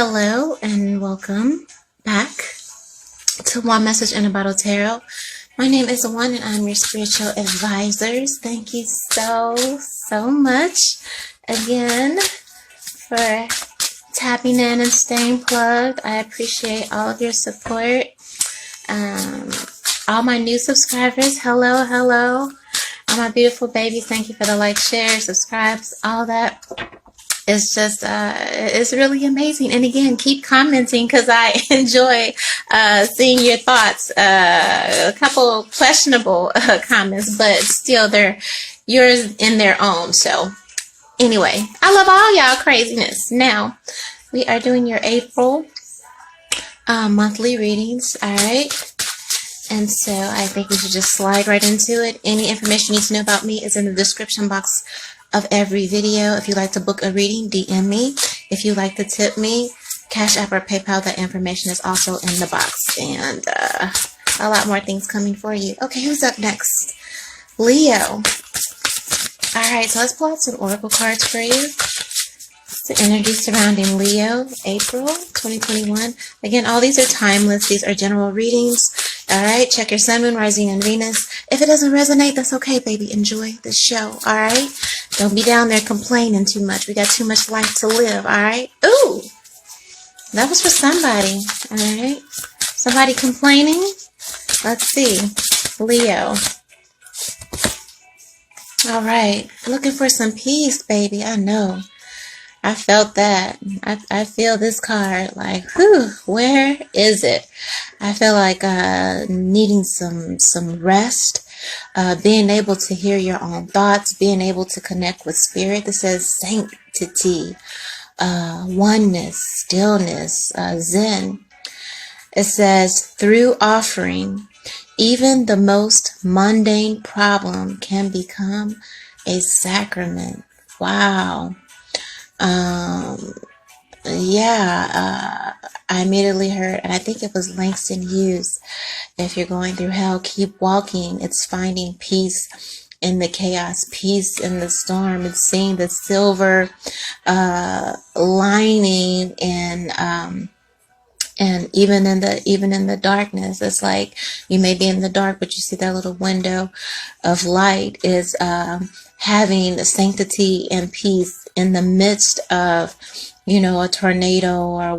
Hello and welcome back to One Message in a Bottle Tarot. My name is O.N.E and I'm your spiritual advisors. Thank you so much again for tapping in and staying plugged. I appreciate all of your support. All my new subscribers, hello. All my beautiful babies, thank you for the like, share, subscribes, all that. It's just, it's really amazing. And again, keep commenting because I enjoy seeing your thoughts. A couple questionable comments, but still they're yours in their own. So anyway, I love all y'all craziness. Now, we are doing your April monthly readings. All right. And so I think we should just slide right into it. Any information you need to know about me is in the description box of every video. If you'd like to book a reading, DM me. If you'd like to tip me, Cash App or PayPal, that information is also in the box. And a lot more things coming for you. Okay, who's up next? Leo. Alright, so let's pull out some oracle cards for you. The energy surrounding Leo, April 2021. Again, all these are timeless. These are general readings. Alright, check your sun, moon, rising, and Venus. If it doesn't resonate, that's okay, baby. Enjoy the show, alright? Don't be down there complaining too much. We got too much life to live, alright? Ooh! That was for somebody, alright? Somebody complaining? Let's see. Leo. Alright, looking for some peace, baby. I know. I felt that. I feel this card like, whew, where is it? I feel like needing some rest, being able to hear your own thoughts, being able to connect with spirit. This says sanctity, oneness, stillness, zen. It says through offering, even the most mundane problem can become a sacrament. Wow. I immediately heard, and I think it was Langston Hughes, if you're going through hell, keep walking. It's finding peace in the chaos, peace in the storm. It's seeing the silver lining and even in the darkness. It's like you may be in the dark, but you see that little window of light is having the sanctity and peace in the midst of, you know, a tornado or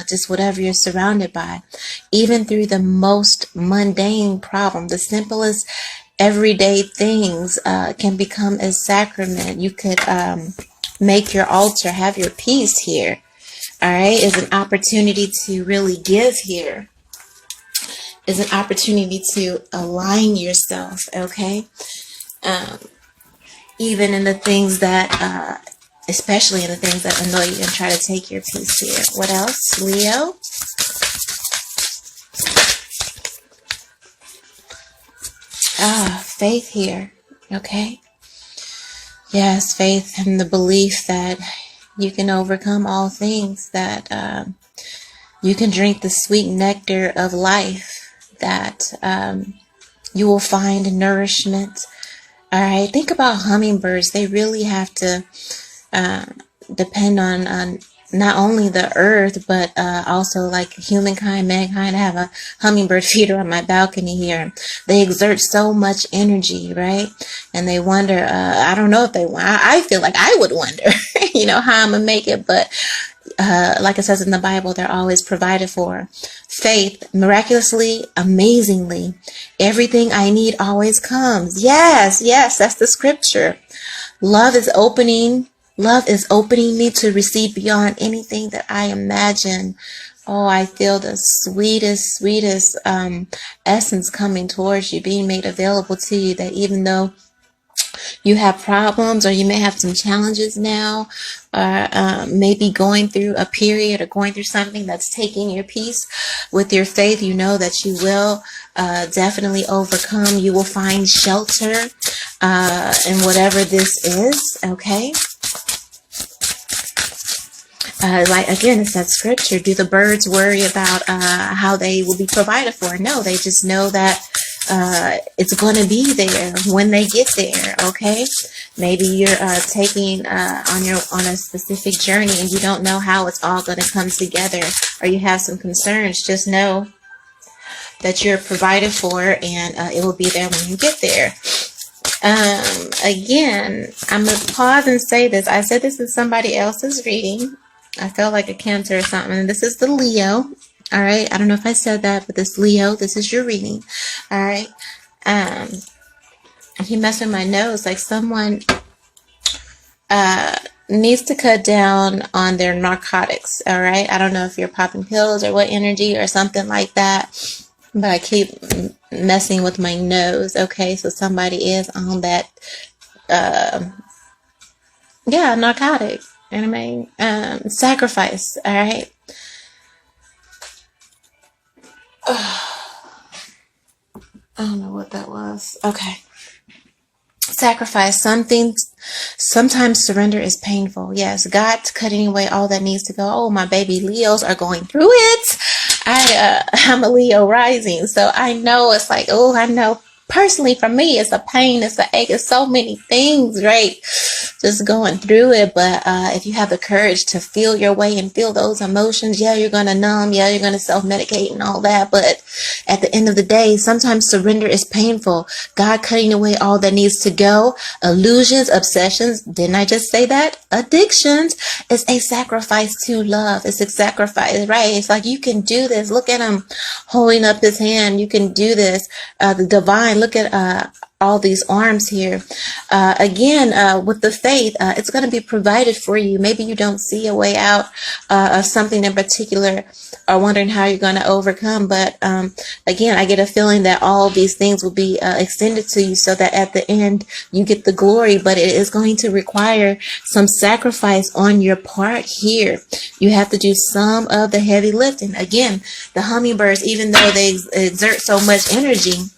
just whatever you're surrounded by. Even through the most mundane problem, the simplest everyday things can become a sacrament. You could make your altar, have your peace here. All right, is an opportunity to really give here. Is an opportunity to align yourself, okay? Even in the things that, especially in the things that annoy you, and try to take your peace here. What else, Leo? Faith here, okay? Yes, faith in the belief that you can overcome all things, that you can drink the sweet nectar of life, that you will find nourishment. All right, think about hummingbirds. They really have to depend on not only the earth, but also like humankind, mankind. I have a hummingbird feeder on my balcony here. They exert so much energy, right? And they wonder, I don't know if they want, I feel like I would wonder, you know, how I'm going to make it. But like it says in the Bible, they're always provided for. Faith, miraculously, amazingly, everything I need always comes. Yes, that's the scripture. Love is opening me to receive beyond anything that I imagine. Oh, I feel the sweetest essence coming towards you, being made available to you, that even though you have problems, or you may have some challenges now, or maybe going through a period or going through something that's taking your peace, with your faith, you know that you will definitely overcome. You will find shelter in whatever this is, okay? Like again, it's that scripture. Do the birds worry about how they will be provided for? No, they just know that it's going to be there when they get there. Okay, maybe you're taking on a specific journey and you don't know how it's all going to come together, or you have some concerns. Just know that you're provided for, and it will be there when you get there. Again, I'm going to pause and say this. I said this is somebody else's reading. I felt like a Cancer or something. This is the Leo. All right. I don't know if I said that, but this Leo, this is your reading. All right. If you mess with my nose, like someone needs to cut down on their narcotics. All right. I don't know if you're popping pills or what energy or something like that, but I keep messing with my nose. Okay. So somebody is on that, narcotic. You know what I mean? Sacrifice. All right. I don't know what that was. Okay. Sacrifice. Something. Sometimes surrender is painful. Yes. God's cutting away all that needs to go. Oh, my baby Leos are going through it. I'm a Leo rising, so I know it's like, oh, I know personally for me, it's a pain, it's an ache, it's so many things, right? Just going through it. But if you have the courage to feel your way and feel those emotions, yeah, you're going to numb, yeah, you're going to self-medicate and all that. But at the end of the day, sometimes surrender is painful. God cutting away all that needs to go. Illusions, obsessions, didn't I just say that? Addictions is a sacrifice to love. It's a sacrifice, right? It's like, you can do this. Look at him holding up his hand. You can do this. The divine, look at all these arms here. Again, with the faith, it's going to be provided for you. Maybe you don't see a way out of something in particular, or wondering how you're going to overcome. But again, I get a feeling that all of these things will be extended to you, so that at the end you get the glory. But it is going to require some sacrifice on your part here. You have to do some of the heavy lifting. Again, the hummingbirds, even though they exert so much energy,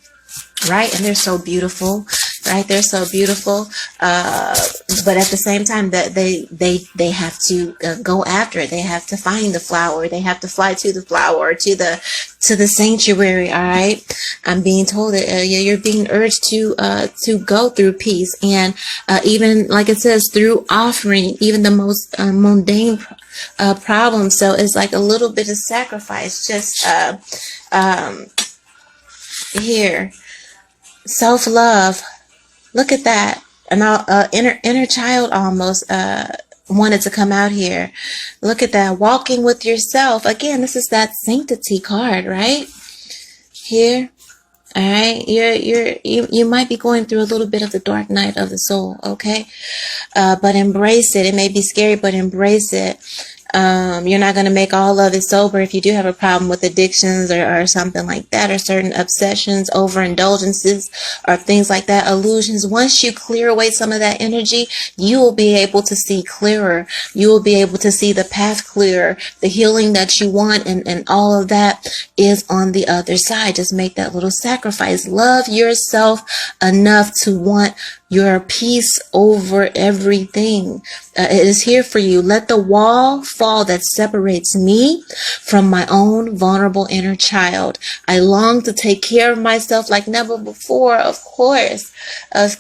right? And they're so beautiful, right? They're so beautiful. But at the same time, that they have to go after it. They have to find the flower. They have to fly to the flower, or to the sanctuary. All right. I'm being told that you're being urged to go through peace, and even like it says, through offering even the most mundane problems. So it's like a little bit of sacrifice. Just here. Self-love. Look at that. And inner child almost wanted to come out here. Look at that. Walking with yourself. Again, this is that sanctity card, right? Here. All right. You might be going through a little bit of the dark night of the soul. Okay. But embrace it. It may be scary, but embrace it. You're not going to make all of it sober if you do have a problem with addictions or something like that, or certain obsessions, overindulgences, or things like that, illusions. Once you clear away some of that energy, you will be able to see clearer. You will be able to see the path clearer. The healing that you want and all of that is on the other side. Just make that little sacrifice. Love yourself enough to want your peace over everything. It is here for you. Let the wall fall that separates me from my own vulnerable inner child. I long to take care of myself like never before. Of course. I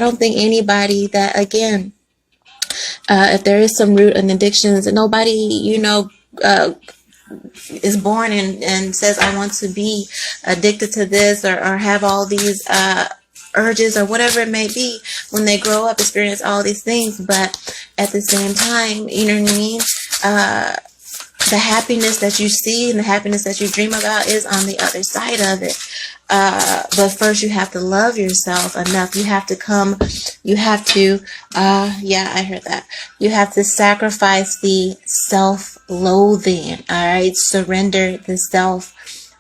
don't think anybody that, again, if there is some root in addictions, and nobody, is born and says, I want to be addicted to this, or have all these urges, or whatever it may be, when they grow up, experience all these things. But at the same time, you know what I mean? The happiness that you see and the happiness that you dream about is on the other side of it. But first you have to love yourself enough. You have to I heard that. You have to sacrifice the self-loathing. All right. Surrender the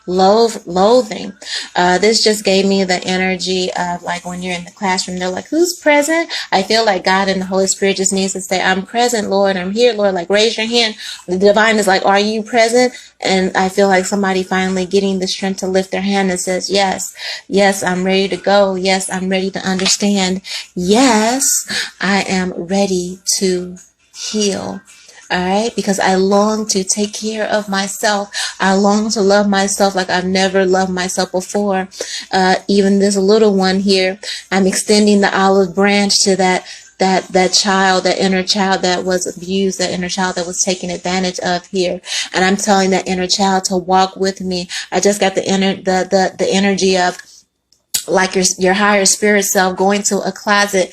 loathing. This just gave me the energy of, like, when you're in the classroom, they're like, who's present? I feel like God and the Holy Spirit just needs to say, I'm present, Lord. I'm here, Lord. Like, raise your hand. The divine is like, are you present? And I feel like somebody finally getting the strength to lift their hand and says, yes, I'm ready to go. Yes, I'm ready to understand. Yes, I am ready to heal. All right, because I long to take care of myself. I long to love myself like I've never loved myself before. Even this little one here, I'm extending the olive branch to that child, that inner child that was abused, that inner child that was taken advantage of here. And I'm telling that inner child to walk with me. I just got the energy of like your higher spirit self going to a closet,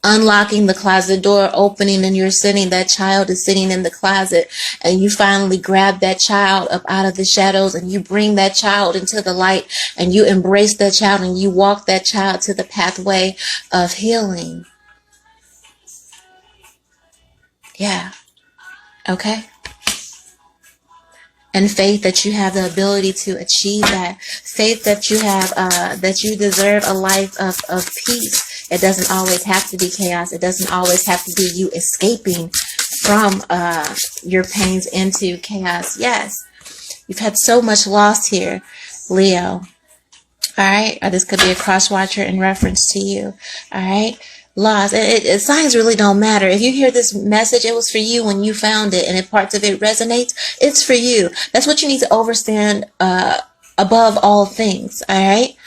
unlocking the closet door, opening, and you're sitting, that child is sitting in the closet, and you finally grab that child up out of the shadows, and you bring that child into the light, and you embrace that child, and you walk that child to the pathway of healing. Yeah. Okay. And faith that you have the ability to achieve that. Faith that you have, that you deserve a life of peace. It doesn't always have to be chaos. It doesn't always have to be you escaping from your pains into chaos. Yes, you've had so much loss here, Leo. All right, or this could be a cross watcher in reference to you. All right, loss. Signs really don't matter. If you hear this message, it was for you when you found it, and if parts of it resonates, it's for you. That's what you need to understand above all things. All right.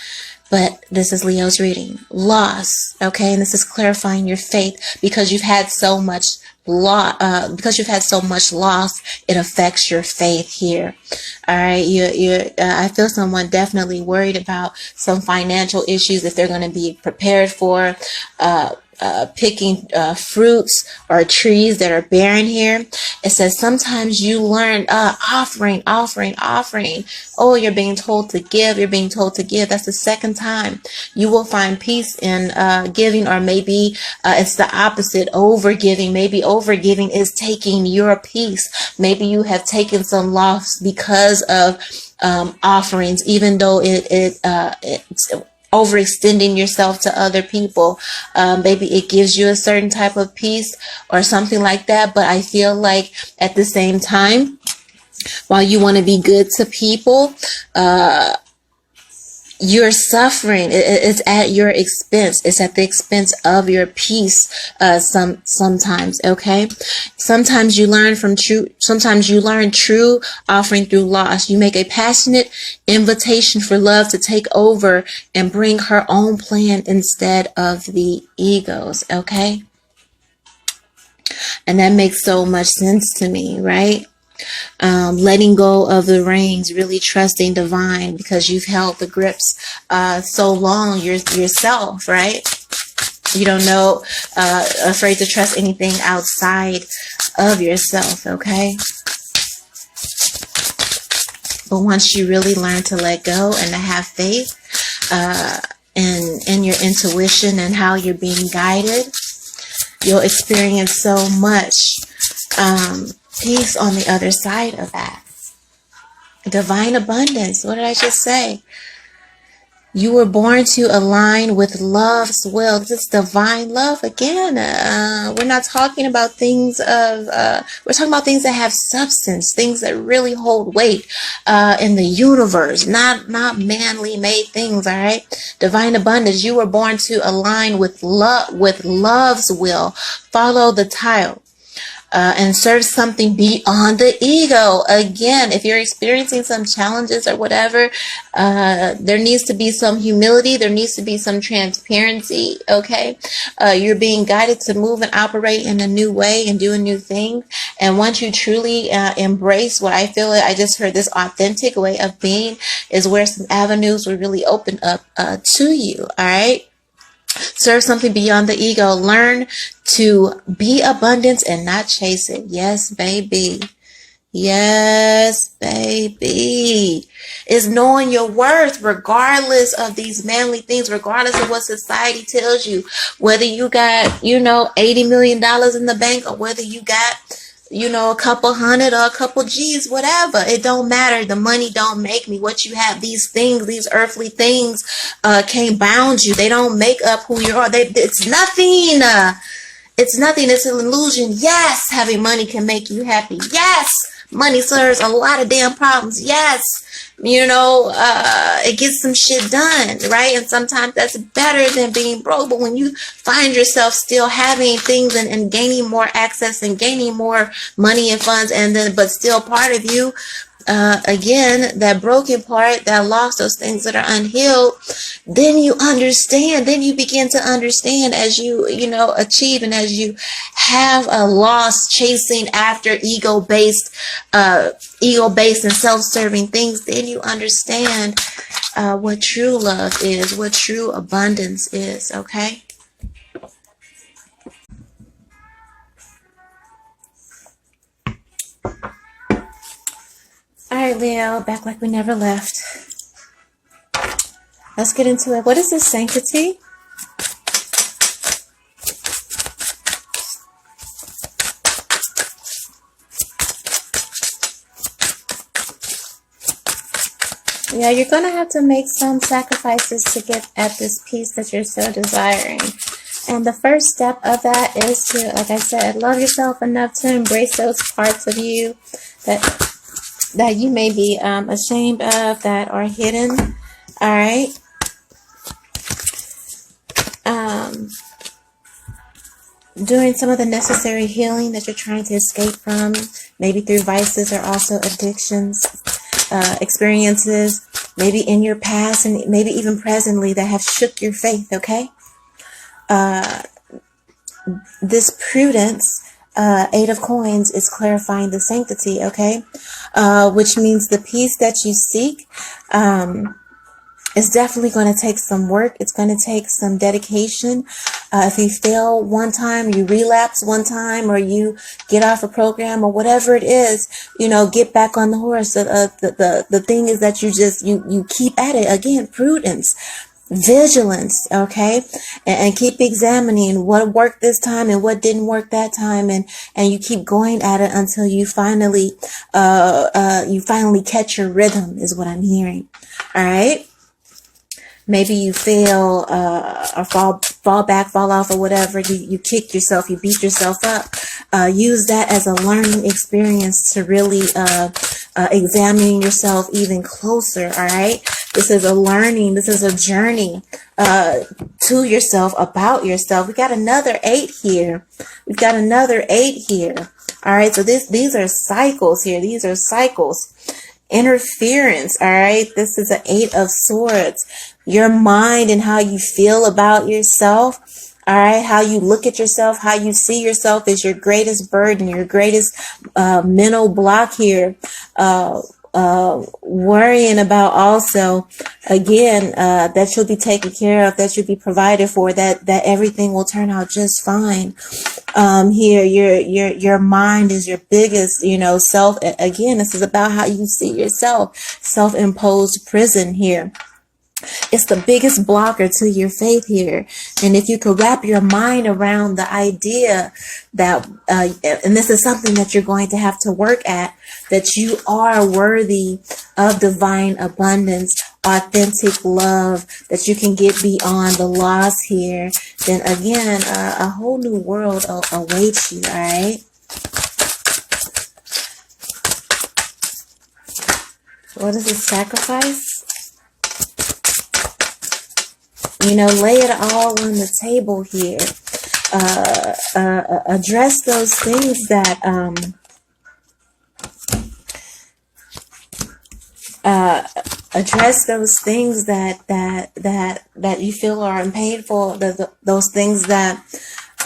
But this is Leo's reading. Loss, okay? And this is clarifying your faith because you've had so much loss. It affects your faith here. All right, I feel someone definitely worried about some financial issues if they're going to be prepared for picking fruits or trees that are barren here. It says sometimes you learn offering. Oh, you're being told to give. That's the second time. You will find peace in giving, or maybe it's the opposite, overgiving. Maybe overgiving is taking your peace. Maybe you have taken some loss because of offerings, even though it's overextending yourself to other people. Maybe it gives you a certain type of peace or something like that. But I feel like at the same time, while you want to be good to people, you're suffering. It's at your expense. It's at the expense of your peace. Sometimes, okay. Sometimes you learn true offering through loss. You make a passionate invitation for love to take over and bring her own plan instead of the ego's. Okay. And that makes so much sense to me, right? Letting go of the reins, really trusting divine because you've held the grips so long yourself, right? You don't know, afraid to trust anything outside of yourself, okay? But once you really learn to let go and to have faith in your intuition and how you're being guided, you'll experience so much peace on the other side of that. Divine abundance. What did I just say? You were born to align with love's will. This is divine love again. We're not talking about things we're talking about things that have substance, things that really hold weight in the universe, not manly made things, all right? Divine abundance. You were born to align with love's will. Follow the tile. And serve something beyond the ego. Again, if you're experiencing some challenges or whatever, there needs to be some humility. There needs to be some transparency, okay? You're being guided to move and operate in a new way and do a new thing. And once you truly embrace what I feel, I just heard this authentic way of being is where some avenues will really open up to you, all right? Serve something beyond the ego. Learn to be abundance and not chase it. Yes, baby. Yes, baby. It's knowing your worth regardless of these manly things, regardless of what society tells you. Whether you got, $80 million in the bank or whether you got, a couple hundred or a couple G's, whatever. It don't matter. The money don't make me. What you have, these things, these earthly things, can't bound you. They don't make up who you are. It's nothing. It's nothing. It's an illusion. Yes, having money can make you happy. Yes, money serves a lot of damn problems. Yes, it gets some shit done, right? And sometimes that's better than being broke. But when you find yourself still having things and gaining more access and gaining more money and funds, but still part of you, again, that broken part, that lost, those things that are unhealed, then you understand, then you begin to understand as you, achieve, and as you have a loss chasing after ego-based and self-serving things, then you understand what true love is, what true abundance is, okay? All right, Leo, back like we never left. Let's get into it. What is this sanctity? Yeah, you're going to have to make some sacrifices to get at this peace that you're so desiring. And the first step of that is to, like I said, love yourself enough to embrace those parts of you that you may be ashamed of, that are hidden. All right. Doing some of the necessary healing that you're trying to escape from, maybe through vices or also addictions, experiences, maybe in your past and maybe even presently, that have shook your faith, okay? This prudence, Eight of Coins, is clarifying the sanctity, okay? Which means the peace that you seek is definitely going to take some work. It's going to take some dedication. If you fail one time, you relapse one time, or you get off a program or whatever it is, get back on the horse. The thing is that you keep at it. Again, prudence, vigilance, okay? And keep examining what worked this time and what didn't work that time. And you keep going at it until you finally catch your rhythm, is what I'm hearing. All right. Maybe you fail or fall back, fall off, or whatever. You kick yourself, you beat yourself up. Use that as a learning experience to really examine yourself even closer, all right? This is a learning, this is a journey to yourself, about yourself. We got another 8 here. We've got another 8 here. All right, so these are cycles here. These are cycles. Interference, all right? This is an 8 of Swords. Your mind and how you feel about yourself, all right? How you look at yourself, how you see yourself is your greatest burden, your greatest mental block here. Worrying about also, again, that you'll be taken care of, that you'll be provided for, that everything will turn out just fine. Here, your mind is your biggest, self. Again, this is about how you see yourself. Self-imposed prison here. It's the biggest blocker to your faith here. And if you could wrap your mind around the idea that, and this is something that you're going to have to work at, that you are worthy of divine abundance, authentic love, that you can get beyond the loss here, then again, a whole new world awaits you, all right? What is this sacrifice? Lay it all on the table here. Address those things that that you feel are unpainful. Those things that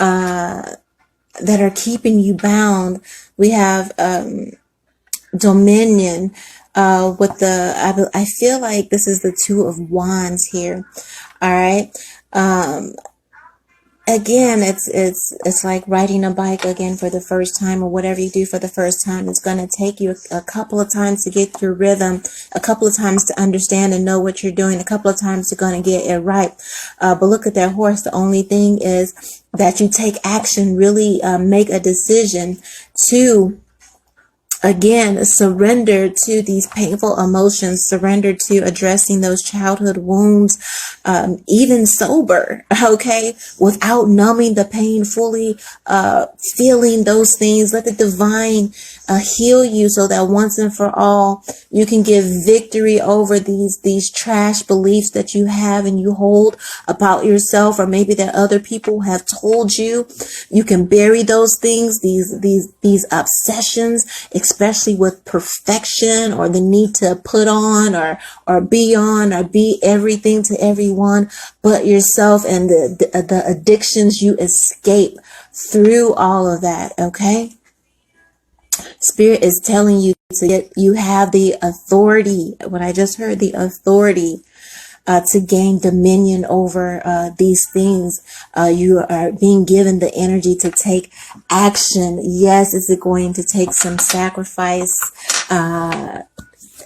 are keeping you bound. We have dominion. With I feel like this is the 2 of Wands here. All right. Again, it's like riding a bike again for the first time, or whatever you do for the first time. It's going to take you a couple of times to get your rhythm, a couple of times to understand and know what you're doing, a couple of times you're going to get it right. But look at that horse. The only thing is that you take action, really make a decision to, again, surrender to these painful emotions, surrender to addressing those childhood wounds, even sober, okay, without numbing the pain, fully feeling those things. Let the divine heal you so that once and for all, you can give victory over these trash beliefs that you have and you hold about yourself, or maybe that other people have told you. You can bury those things, these obsessions, especially with perfection or the need to put on or be on or be everything to everyone but yourself, and the addictions you escape through all of that. Okay. Spirit is telling you you have the authority. What I just heard, the authority to gain dominion over these things. You are being given the energy to take action. Yes, is it going to take some sacrifice?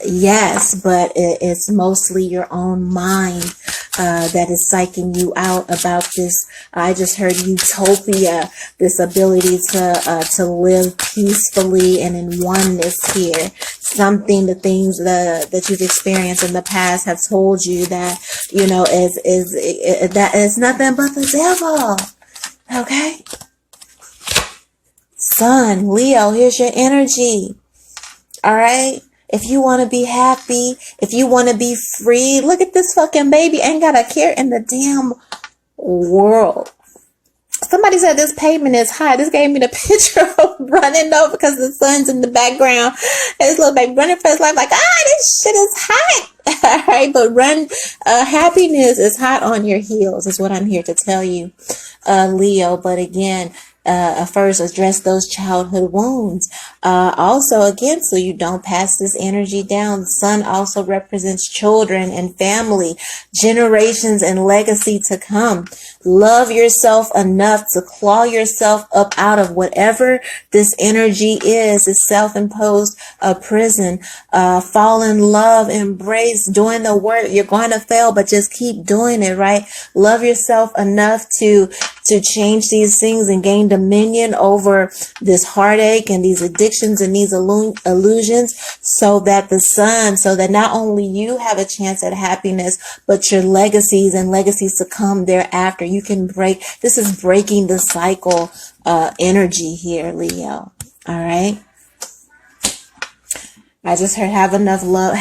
Yes, but it's mostly your own mind that is psyching you out about this. I just heard utopia, this ability to live peacefully and in oneness here. Something, the things that you've experienced in the past have told you that, you know, that is nothing but the devil. Okay? Sun, Leo, here's your energy. All right? If you want to be happy, if you want to be free, look at this fucking baby. Ain't got a care in the damn world. Somebody said this pavement is hot. This gave me the picture of running over because the sun's in the background. And this little baby running for his life like, this shit is hot. All right, but happiness is hot on your heels is what I'm here to tell you, Leo. But again, first address those childhood wounds. Also, again, so you don't pass this energy down. The sun also represents children and family, generations and legacy to come. Love yourself enough to claw yourself up out of whatever this energy is, this self-imposed prison. Fall in love, embrace, doing the work. You're going to fail, but just keep doing it, right? Love yourself enough to change these things and gain dominion over this heartache and these addictions and these illusions, so that not only you have a chance at happiness, but your legacies and legacies to come thereafter. You can this is breaking the cycle energy here, Leo. All right. I just heard have enough love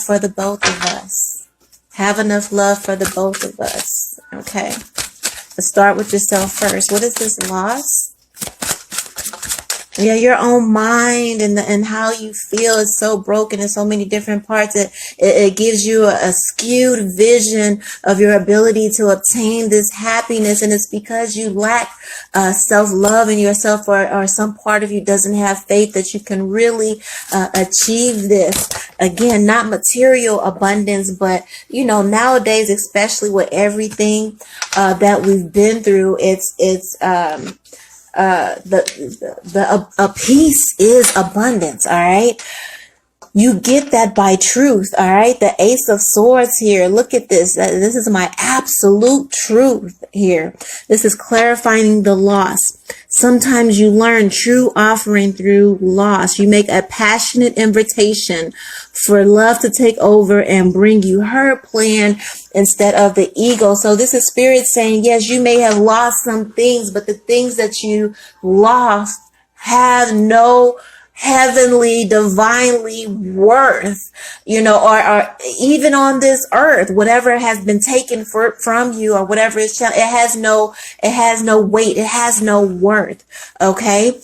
for the both of us. Have enough love for the both of us. Okay. Let's start with yourself first. What is this loss? Yeah, your own mind and how you feel is so broken in so many different parts. It gives you a skewed vision of your ability to obtain this happiness. And it's because you lack self-love in yourself, or some part of you doesn't have faith that you can really achieve this. Again, not material abundance, but, you know, nowadays, especially with everything that we've been through, a peace is abundance. All right. You get that by truth. All right. The Ace of Swords here. Look at this. This is my absolute truth here. This is clarifying the loss. Sometimes you learn true offering through loss. You make a passionate invitation for love to take over and bring you her plan instead of the ego. So this is Spirit saying, yes, you may have lost some things, but the things that you lost have no heavenly, divinely worth, you know, or even on this earth, whatever has been taken from you or whatever it has no weight. It has no worth. Okay.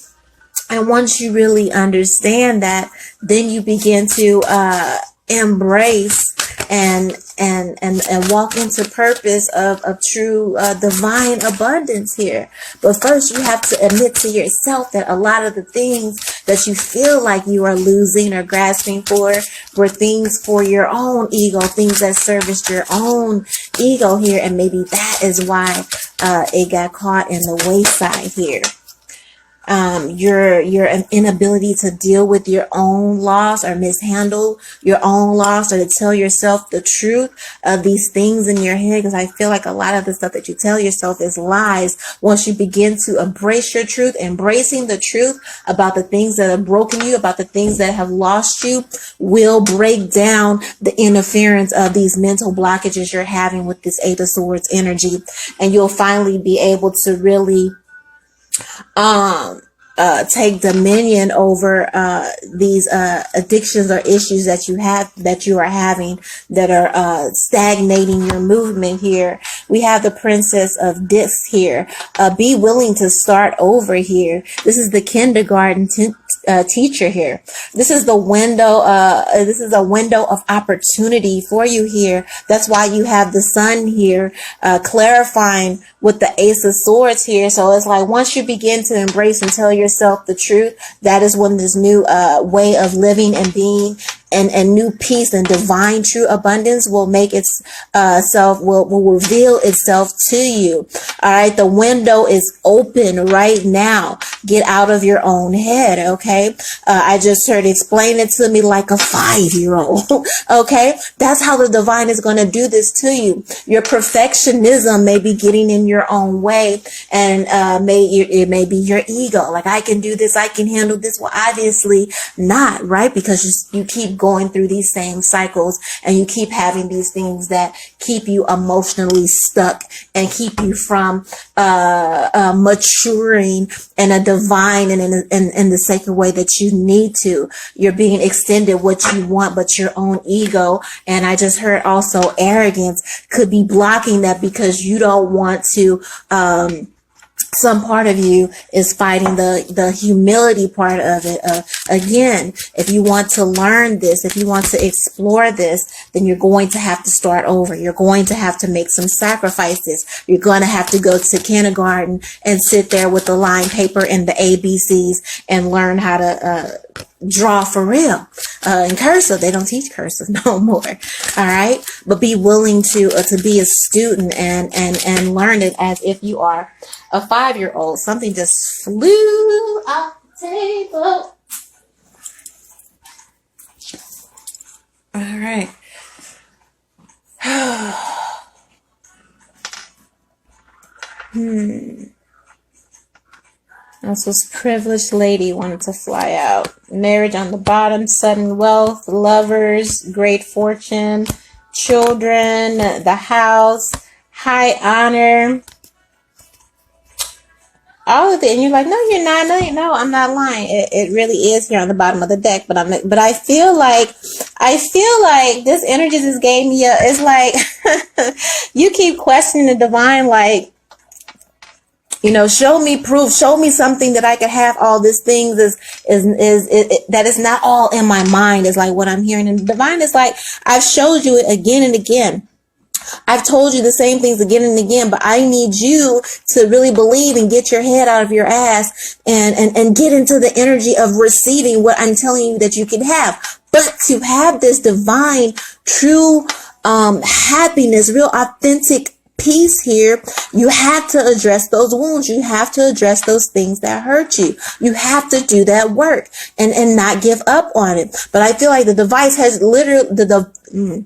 And once you really understand that, then you begin to, embrace and walk into purpose of true divine abundance here. But first you have to admit to yourself that a lot of the things that you feel like you are losing or grasping for were things for your own ego, things that serviced your own ego here. And maybe that is why it got caught in the wayside here. Your inability to deal with your own loss or mishandle your own loss, or to tell yourself the truth of these things in your head. Because I feel like a lot of the stuff that you tell yourself is lies. Once you begin to embrace your truth, embracing the truth about the things that have broken you, about the things that have lost you, will break down the interference of these mental blockages you're having with this Eight of Swords energy. And you'll finally be able to really, take dominion over these addictions or issues that you are having that are stagnating your movement here. We have the Princess of Discs here. Be willing to start over here. This is the kindergarten teacher here. This is the window. This is a window of opportunity for you here. That's why you have the Sun here, clarifying with the Ace of Swords here. So it's like once you begin to embrace and tell yourself the truth, that is when this new way of living and being and new peace and divine true abundance will make its self will reveal itself to you. All right, the window is open right now. Get out of your own head. Okay, I just heard explain it to me like a 5-year-old. Okay, that's how the divine is going to do this to you. Your perfectionism may be getting in your own way, and it may be your ego. Like, I can do this, I can handle this. Well, obviously not, right? Because you keep going through these same cycles, and you keep having these things that keep you emotionally stuck and keep you from maturing in a divine and in the sacred way that you need to. You're being extended what you want, but your own ego, and I just heard also arrogance, could be blocking that because you don't want to some part of you is fighting the humility part of it. Again, if you want to learn this, if you want to explore this, then you're going to have to start over. You're going to have to make some sacrifices. You're going to have to go to kindergarten and sit there with the line paper and the ABCs and learn how to draw for real. In cursive, they don't teach cursive no more. All right, but be willing to be a student and learn it as if you are a 5-year-old. Something just flew off the table. All right. This was privileged lady wanted to fly out. Marriage on the bottom, sudden wealth, lovers, great fortune, children, the house, high honor. All of it, and you're like, no, you're not. No, I'm not lying. It really is here on the bottom of the deck. But I feel like this energy just gave me it's like you keep questioning the divine, like, you know, show me proof, show me something that I could have all these things that is not all in my mind, is like what I'm hearing. And the divine is like, I've showed you it again and again. I've told you the same things again and again, but I need you to really believe and get your head out of your ass and get into the energy of receiving what I'm telling you that you can have. But to have this divine, true happiness, real authentic peace here, you have to address those wounds. You have to address those things that hurt you. You have to do that work and not give up on it. But I feel like the device has literally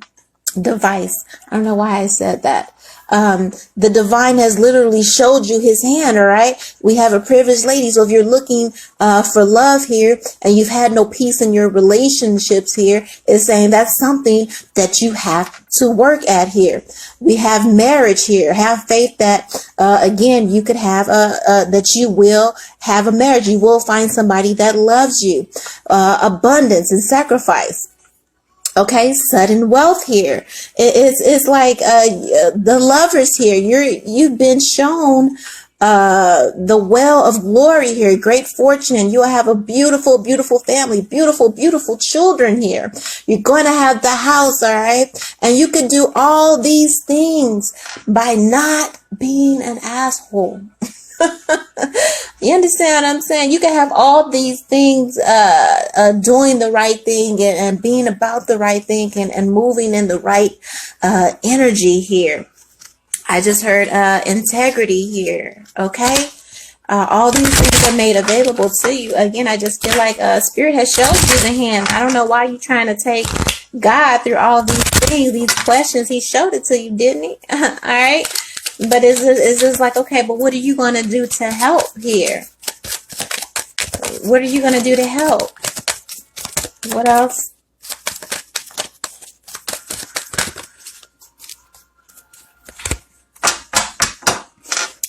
device. I don't know why I said that. The divine has literally showed you his hand. All right. We have a privileged lady. So if you're looking for love here and you've had no peace in your relationships here, it's saying that's something that you have to work at here. We have marriage here. Have faith that, again, you could have that you will have a marriage. You will find somebody that loves you. Abundance and sacrifice. Okay, sudden wealth here. It's like the lovers here. You've been shown the well of glory here, great fortune. You'll have a beautiful, beautiful family, beautiful, beautiful children here. You're going to have the house, all right? And you can do all these things by not being an asshole. You understand what I'm saying? You can have all these things, doing the right thing and being about the right thing and moving in the right energy here. I just heard integrity here. Okay. All these things are made available to you. Again, I just feel like Spirit has shown you the hand. I don't know why you're trying to take God through all these things, these questions. He showed it to you, didn't he? All right. But it's just like, okay, but what are you going to do to help here? What are you going to do to help? What else?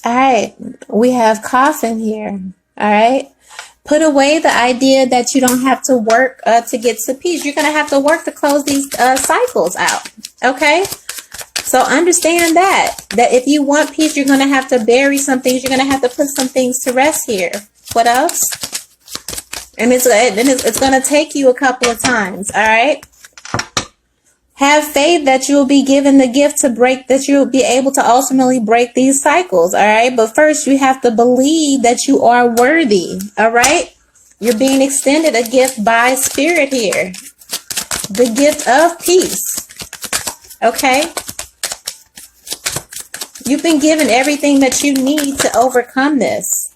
All right. We have coffin here. All right. Put away the idea that you don't have to work to get to peace. You're going to have to work to close these cycles out. Okay? So understand that if you want peace, you're going to have to bury some things. You're going to have to put some things to rest here. What else? And it's going to take you a couple of times. All right? Have faith that you'll be given the gift to break, that you'll be able to ultimately break these cycles, all right? But first, you have to believe that you are worthy, all right? You're being extended a gift by spirit here. The gift of peace, okay? You've been given everything that you need to overcome this.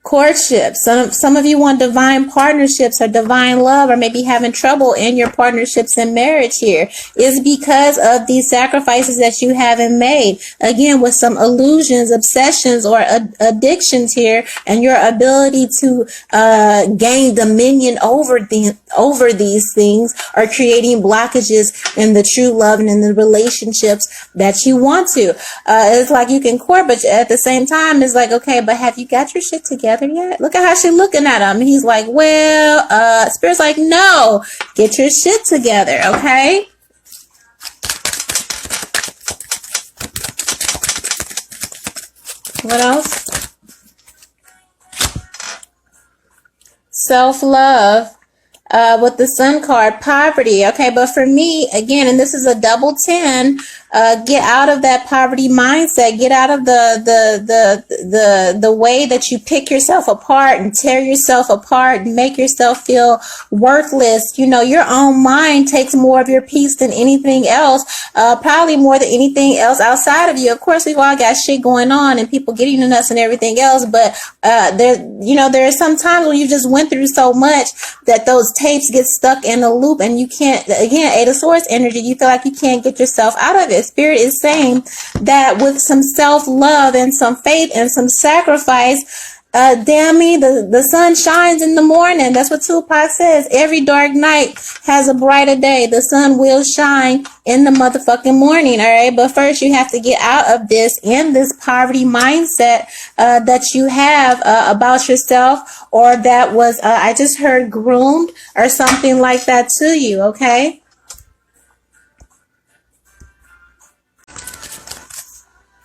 Courtship. Some of you want divine partnerships or divine love, or maybe having trouble in your partnerships and marriage here is because of these sacrifices that you haven't made. Again, with some illusions, obsessions, or addictions here, and your ability to gain dominion over these things are creating blockages in the true love and in the relationships that you want to. It's like you can court, but at the same time, it's like, okay, but have you got your shit together yet? Look at how she's looking at him. He's like, well, Spirit's like, no, get your shit together, okay? What else? Self-love. With the Sun card, poverty. Okay, but for me, again, and this is a double 10, get out of that poverty mindset. Get out of the way that you pick yourself apart and tear yourself apart and make yourself feel worthless. You know, your own mind takes more of your peace than anything else, probably more than anything else outside of you. Of course, we've all got shit going on and people getting in us and everything else, but there are some times when you just went through so much that those tapes get stuck in a loop and you can't, again, Eight of Swords energy, you feel like you can't get yourself out of it. Spirit is saying that with some self-love and some faith and some sacrifice, damn me, the sun shines in the morning. That's what Tupac says. Every dark night has a brighter day. The sun will shine in the motherfucking morning. All right. But first you have to get out of this poverty mindset, that you have, about yourself, or that was, I just heard groomed or something like that to you. Okay.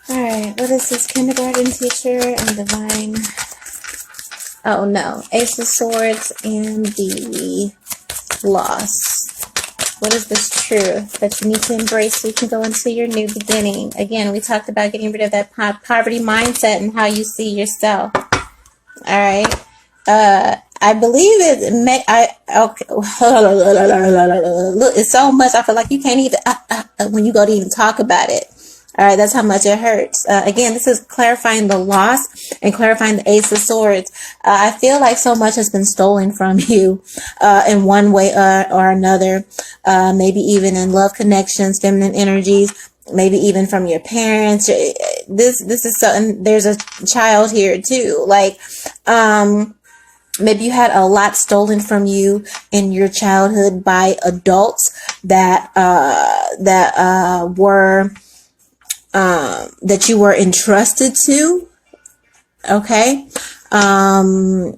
All right. What is this? Kindergarten teacher and divine. Oh no, Ace of Swords and the loss. What is this truth that you need to embrace so you can go into your new beginning? Again, we talked about getting rid of that poverty mindset and how you see yourself. All right. I believe it may, okay. Look, it's so much. I feel like you can't even, when you go to even talk about it. All right, that's how much it hurts. Again, this is clarifying the loss and clarifying the Ace of Swords. I feel like so much has been stolen from you in one way or another. Maybe even in love connections, feminine energies, maybe even from your parents. This is something. There's a child here too. Like, maybe you had a lot stolen from you in your childhood by adults that you were entrusted to. Okay. I'm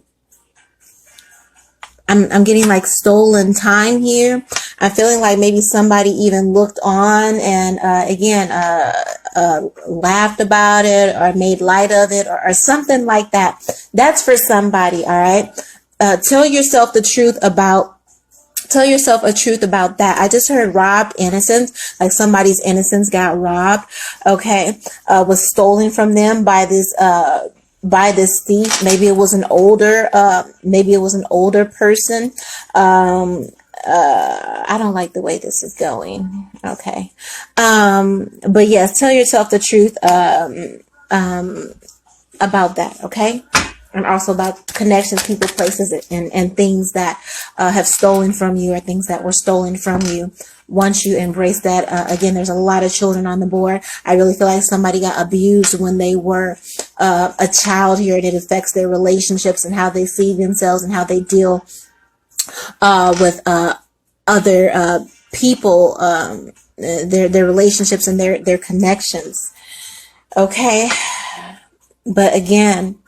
getting like stolen time here. I'm feeling like maybe somebody even looked on and, laughed about it or made light of it or something like that. That's for somebody. All right. Tell yourself a truth about that. I just heard robbed innocence, like somebody's innocence got robbed. Okay. Was stolen from them by this thief. Maybe it was an older person. I don't like the way this is going. Okay. But yes, tell yourself the truth, about that. Okay. And also about connections, people, places, and things that have stolen from you or things that were stolen from you. Once you embrace that, again, there's a lot of children on the board. I really feel like somebody got abused when they were a child here, and it affects their relationships and how they see themselves and how they deal with other people, their relationships and their connections. Okay. But again,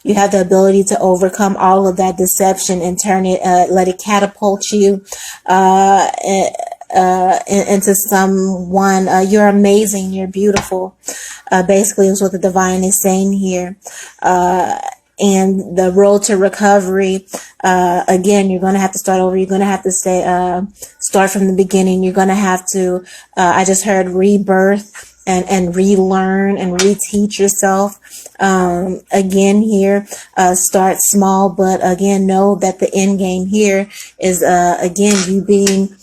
You have the ability to overcome all of that deception and turn it, let it catapult you into someone. You're amazing. You're beautiful. Basically, is what the divine is saying here. And the road to recovery, again, you're going to have to start over. You're going to have to start from the beginning. You're going to have to, I just heard rebirth and relearn and reteach yourself. Again here, start small, but again, know that the end game here is, again, you being,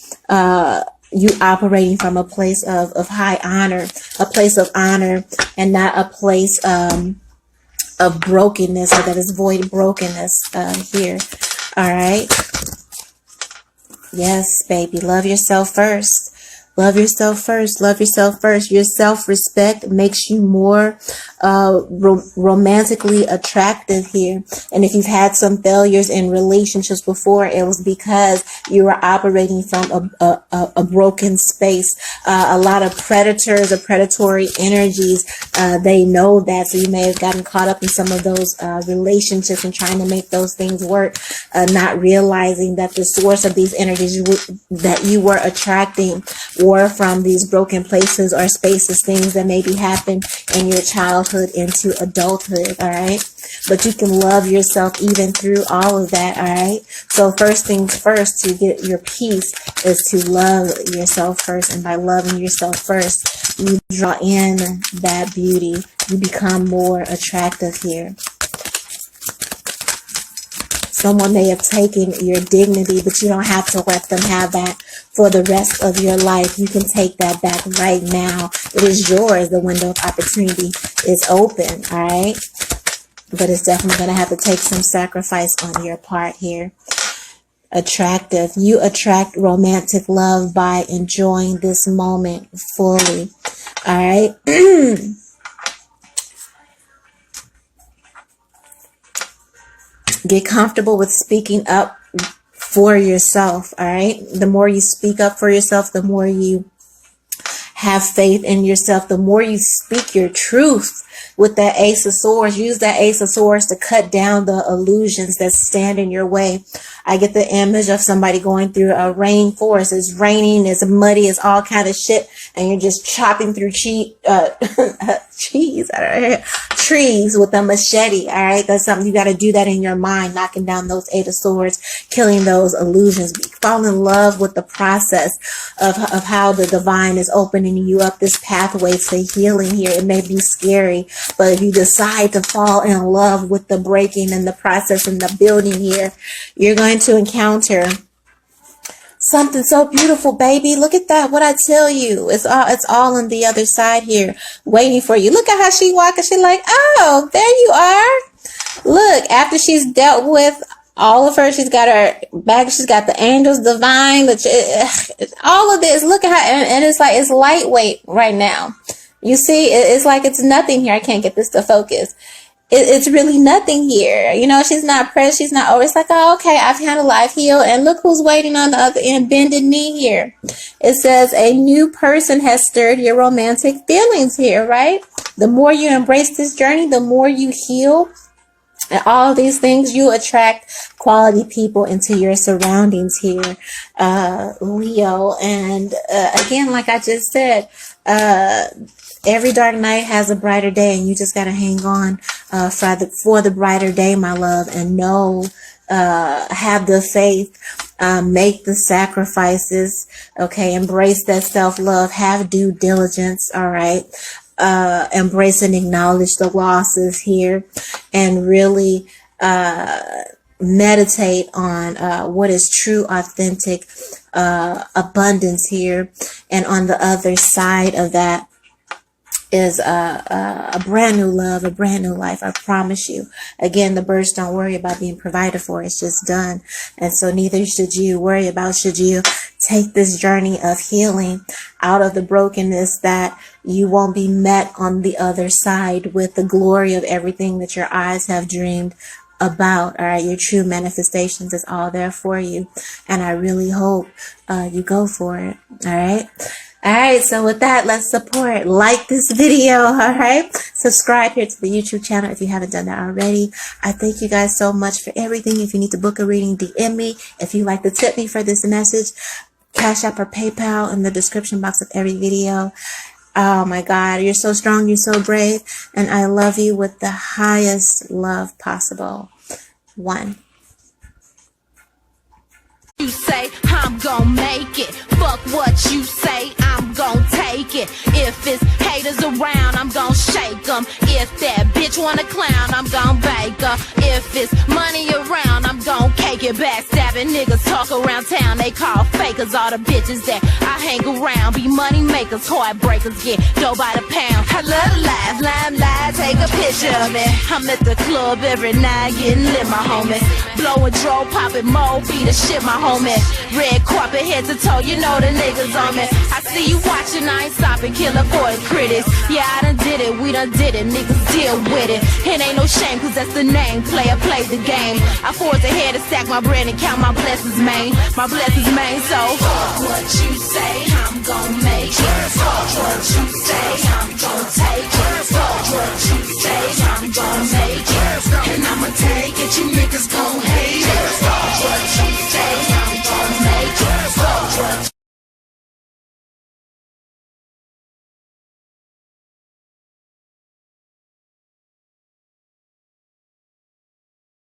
you operating from a place of high honor, a place of honor, and not a place, of brokenness, or that is void brokenness, here. All right. Yes, baby. Love yourself first. Love yourself first. Love yourself first. Your self-respect makes you more romantically attractive here. And if you've had some failures in relationships before, it was because you were operating from a broken space. A lot of predators or predatory energies, they know that. So you may have gotten caught up in some of those relationships and trying to make those things work, not realizing that the source of these energies that you were attracting were from these broken places or spaces, things that maybe happened in your childhood into adulthood. All right. But you can love yourself even through all of that. All right. So first things first, to get your peace is to love yourself first. And by loving yourself first, you draw in that beauty. You become more attractive here. Someone may have taken your dignity, but you don't have to let them have that for the rest of your life. You can take that back right now. It is yours. The window of opportunity is open, all right? But it's definitely going to have to take some sacrifice on your part here. Attractive. You attract romantic love by enjoying this moment fully, all right? Get comfortable with speaking up for yourself, all right? The more you speak up for yourself, the more you have faith in yourself, the more you speak your truth with that Ace of Swords. Use that Ace of Swords to cut down the illusions that stand in your way. I get the image of somebody going through a rainforest. It's raining, it's muddy, it's all kind of shit, and you're just chopping through trees with a machete. All right, that's something you got to do that in your mind, knocking down those Eight of Swords, killing those illusions. Fall in love with the process of how the divine is opening you up this pathway to healing here. It may be scary, but if you decide to fall in love with the breaking and the process and the building here, you're going to encounter something so beautiful, baby. Look at that. What I tell you, it's all on the other side here waiting for you. Look at how she walking. She's like, oh, there you are. Look, after she's dealt with all of her, she's got her bag, she's got the angels, divine, all of this. Look at how, and it's like, it's lightweight right now. You see, it's like it's nothing here. I can't get this to focus. It's really nothing here. You know, she's not pressed. She's not over. It's like, oh, okay, I've handled, I've healed. And look who's waiting on the other end, bended knee here. It says a new person has stirred your romantic feelings here, right? The more you embrace this journey, the more you heal. And all of these things, you attract quality people into your surroundings here, Leo. And again, like I just said, every dark night has a brighter day, and you just got to hang on for the brighter day, my love, and know, have the faith, make the sacrifices, okay, embrace that self-love, have due diligence, all right, embrace and acknowledge the losses here, and really meditate on what is true, authentic abundance here. And on the other side of that is a brand new love, a brand new life. I promise you. Again, the birds don't worry about being provided for. It's just done. And so neither should you worry about, should you take this journey of healing out of the brokenness, that you won't be met on the other side with the glory of everything that your eyes have dreamed about. All right, your true manifestations is all there for you. And I really hope you go for it. All right. Alright, so with that, let's support. Like this video, alright? Subscribe here to the YouTube channel if you haven't done that already. I thank you guys so much for everything. If you need to book a reading, DM me. If you'd like to tip me for this message, Cash App or PayPal in the description box of every video. Oh my God, you're so strong, you're so brave, and I love you with the highest love possible. 1. You say I'm gonna make it. Fuck what you say, I'm gonna take it. If it's haters around, I'm gonna shake them. If that bitch wanna clown, I'm gonna bake her. If it's money around, I'm gonna cake it. Backstabbing niggas talk around town, they call fakers. All the bitches that I hang around be money makers, heartbreakers, get dough by the pound. I love to laugh, limelight, take a picture of me. I'm at the club every night, getting lit, my homie. Blowing dro, popping mo, beat the shit, my homie. Red carpet, head to toe, you know the niggas on me. I see you watching, I ain't stopping, killer for the critics. Yeah, I done did it, we done did it, niggas deal with it. It ain't no shame, cause that's the name, player play the game. I force ahead to stack my bread and count my blessings, man. My blessings, man, so fuck what you say, I'm gon' make it. Fuck what you say, I'm gon' take it. Fuck what you say, I'm gon' make it. And I'ma take it, you niggas gon' hate it.